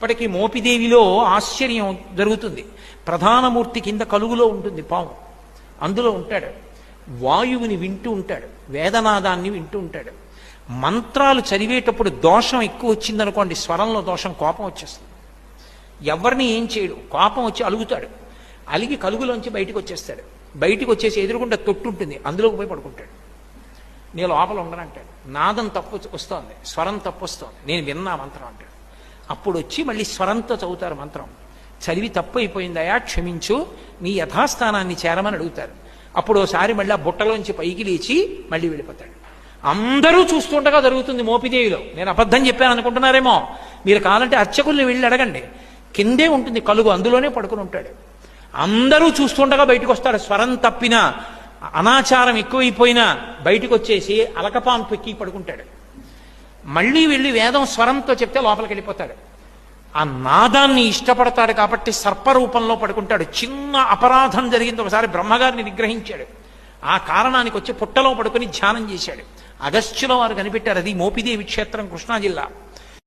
ఇప్పటికీ మోపిదేవిలో ఆశ్చర్యం జరుగుతుంది. ప్రధానమూర్తి కింద కలుగులో ఉంటుంది పాము, అందులో ఉంటాడు. వాయువుని వింటూ ఉంటాడు, వేదనాదాన్ని వింటూ ఉంటాడు. మంత్రాలు చదివేటప్పుడు దోషం ఎక్కువ వచ్చిందనుకోండి, స్వరంలో దోషం, కోపం వచ్చేస్తుంది. ఎవరిని ఏం చేయడు, కోపం వచ్చి అలుగుతాడు. అలిగి కలుగులోంచి బయటకు వచ్చేస్తాడు. బయటకు వచ్చేసి ఎదురుకుండా తొట్టు ఉంటుంది, అందులోకి పోయి పడుకుంటాడు. నేను లోపల ఉండనంటాడు. నాదం తప్పు వస్తోంది, స్వరం తప్పు వస్తోంది, నేను విన్నా మంత్రం అంటాడు. అప్పుడు వచ్చి మళ్ళీ స్వరంతో చదువుతారు మంత్రం. చదివి తప్పు అయిపోయిందయా, క్షమించు, నీ యథాస్థానాన్ని చేరమని అడుగుతారు. అప్పుడు ఒకసారి మళ్ళీ ఆ బుట్టలోంచి పైకి లేచి మళ్ళీ వెళ్ళిపోతాడు. అందరూ చూస్తుండగా జరుగుతుంది మోపిదేవిలో. నేను అబద్ధం చెప్పాను అనుకుంటున్నారేమో, మీరు కావాలంటే అర్చకుల్ని వెళ్ళి అడగండి. కిందే ఉంటుంది కలుగు, అందులోనే పడుకుని ఉంటాడు. అందరూ చూస్తుండగా బయటకు వస్తాడు. స్వరం తప్పినా, అనాచారం ఎక్కువైపోయినా బయటకు వచ్చేసి అలకపాన్ పెక్కి పడుకుంటాడు. మళ్ళీ వెళ్ళి వేదం స్వరంతో చెప్తే లోపలికి వెళ్ళిపోతాడు. ఆ నాదాన్ని ఇష్టపడతాడు కాబట్టి సర్పరూపంలో పడుకుంటాడు. చిన్న అపరాధం జరిగింది, ఒకసారి బ్రహ్మగారిని నిగ్రహించాడు. ఆ కారణానికి వచ్చి పుట్టలో పడుకుని ధ్యానం చేశాడు. అగస్త్యుల వారు కనిపెట్టారు, అది మోపిదేవి క్షేత్రం, కృష్ణా జిల్లా.